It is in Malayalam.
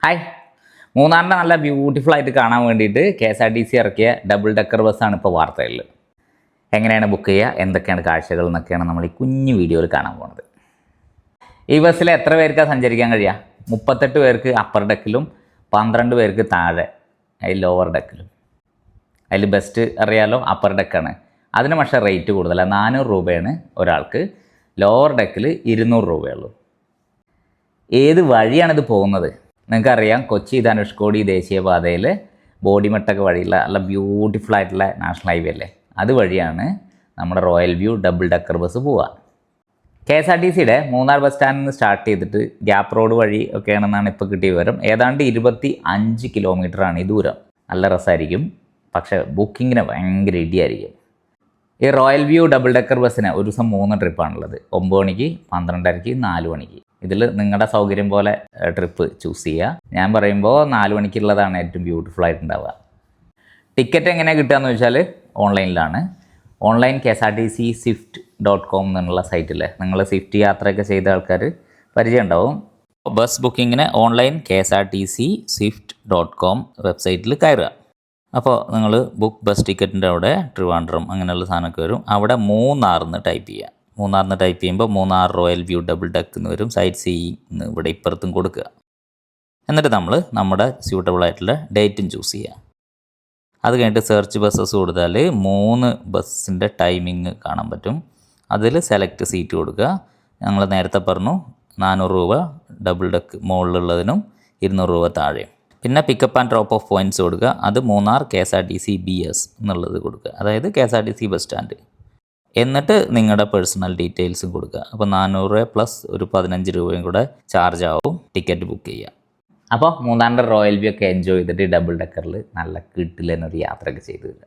ഹായ്, മൂന്നാറിൻ്റെ നല്ല ബ്യൂട്ടിഫുൾ ആയിട്ട് കാണാൻ വേണ്ടിയിട്ട് KSRTC ഇറക്കിയ ഡബിൾ ഡെക്കർ ബസ്സാണ് ഇപ്പോൾ വാർത്തകളിൽ. എങ്ങനെയാണ് ബുക്ക് ചെയ്യുക, എന്തൊക്കെയാണ് കാഴ്ചകൾ എന്നൊക്കെയാണ് നമ്മൾ ഈ കുഞ്ഞു വീഡിയോയിൽ കാണാൻ പോകുന്നത്. ഈ ബസ്സിൽ എത്ര പേർക്കാണ് സഞ്ചരിക്കാൻ കഴിയുക? 38 പേർക്ക് അപ്പർ ഡെക്കിലും 12 പേർക്ക് താഴെ അതിൽ ലോവർ ഡെക്കിലും. അതിൽ ബെസ്റ്റ് അറിയാലോ അപ്പർ ഡെക്കാണ്. അതിന് പക്ഷേ റേറ്റ് കൂടുതലാണ്. 400 രൂപയാണ് ഒരാൾക്ക്. ലോവർ ഡെക്കിൽ 200 രൂപയുള്ളൂ. ഏത് വഴിയാണിത് പോകുന്നത്? നിങ്ങൾക്കറിയാം, കൊച്ചി ധനുഷ്കോടി ദേശീയപാതയിൽ ബോഡിമെട്ടൊക്കെ വഴിയുള്ള നല്ല ബ്യൂട്ടിഫുൾ ആയിട്ടുള്ള നാഷണൽ ഹൈവേ അല്ലേ, അതുവഴിയാണ് നമ്മുടെ royal view double decker bus പോവുക. KSRTCയുടെ മൂന്നാർ ബസ് സ്റ്റാൻഡിൽ നിന്ന് സ്റ്റാർട്ട് ചെയ്തിട്ട് ഗ്യാപ്പ് റോഡ് വഴി ഒക്കെയാണെന്നാണ് ഇപ്പോൾ കിട്ടിയ വിവരം. ഏതാണ്ട് 25 കിലോമീറ്ററാണ് ഈ ദൂരം. നല്ല രസമായിരിക്കും, പക്ഷേ ബുക്കിങ്ങിന് ഭയങ്കര ഇടിയായിരിക്കും. ഈ റോയൽ വ്യൂ ഡബിൾ ഡെക്കർ ബസ്സിന് ഒരു ദിവസം 3 ട്രിപ്പാണുള്ളത്. 9 മണിക്ക്, 12:30, 4 മണിക്ക്. ഇതിൽ നിങ്ങളുടെ സൗകര്യം പോലെ ട്രിപ്പ് ചൂസ് ചെയ്യുക. ഞാൻ പറയുമ്പോൾ 4 മണിക്കുള്ളതാണ് ഏറ്റവും ബ്യൂട്ടിഫുൾ ആയിട്ടുണ്ടാവുക. ടിക്കറ്റ് എങ്ങനെയാണ് കിട്ടുകയെന്ന് വെച്ചാൽ ഓൺലൈനിലാണ്. ഓൺലൈൻ KSRTC.swift.com എന്നുള്ള സൈറ്റിൽ നിങ്ങൾ സ്വിഫ്റ്റ് യാത്രയൊക്കെ ചെയ്ത ആൾക്കാർ പരിചയം ഉണ്ടാവും. ബസ് ബുക്കിങ്ങിന് ഓൺലൈൻ KSRTC.swift.com വെബ്സൈറ്റിൽ കയറുക. അപ്പോൾ നിങ്ങൾ ബുക്ക് ബസ് ടിക്കറ്റിൻ്റെ അവിടെ ട്രിവാൻഡ്രം അങ്ങനെയുള്ള സാധനമൊക്കെ വരും. അവിടെ മൂന്നാറിന്ന് ടൈപ്പ് ചെയ്യുക. മൂന്നാറിന്ന് ടൈപ്പ് ചെയ്യുമ്പോൾ Munnar royal view double deck എന്ന് വരും. സൈറ്റ് സീയിങ് ഇവിടെ ഇപ്പുറത്തും കൊടുക്കുക. എന്നിട്ട് നമ്മൾ നമ്മുടെ സ്യൂട്ടബിൾ ആയിട്ടുള്ള ഡേറ്റും ചൂസ് ചെയ്യുക. അത് കഴിഞ്ഞിട്ട് സെർച്ച് ബസ്സസ് കൊടുത്താൽ 3 ബസ്സിൻ്റെ ടൈമിങ് കാണാൻ പറ്റും. അതിൽ സെലക്ട് സീറ്റ് കൊടുക്കുക. ഞങ്ങൾ നേരത്തെ പറഞ്ഞു 400 രൂപ ഡബിൾ ഡെക്ക് മുകളിലുള്ളതിനും 200 രൂപ താഴെയും. പിന്നെ pickup and drop of points കൊടുക്കുക. അത് മൂന്നാർ KSRTC BS എന്നുള്ളത് കൊടുക്കുക, അതായത് KSRTC ബസ് സ്റ്റാൻഡ്. എന്നിട്ട് നിങ്ങളുടെ പേഴ്സണൽ ഡീറ്റെയിൽസും കൊടുക്കുക. അപ്പോൾ 400 പ്ലസ് ഒരു 15 രൂപയും കൂടെ ചാർജ് ആവും ടിക്കറ്റ് ബുക്ക് ചെയ്യുക. അപ്പോൾ മൂന്നാറിൻ്റെ റോയൽ വ്യൂ ഒക്കെ എൻജോയ് ചെയ്തിട്ട് ഡബിൾ ഡെക്കറിൽ നല്ല കിട്ടില്ലെന്നൊരു യാത്രയൊക്കെ ചെയ്തു തരിക.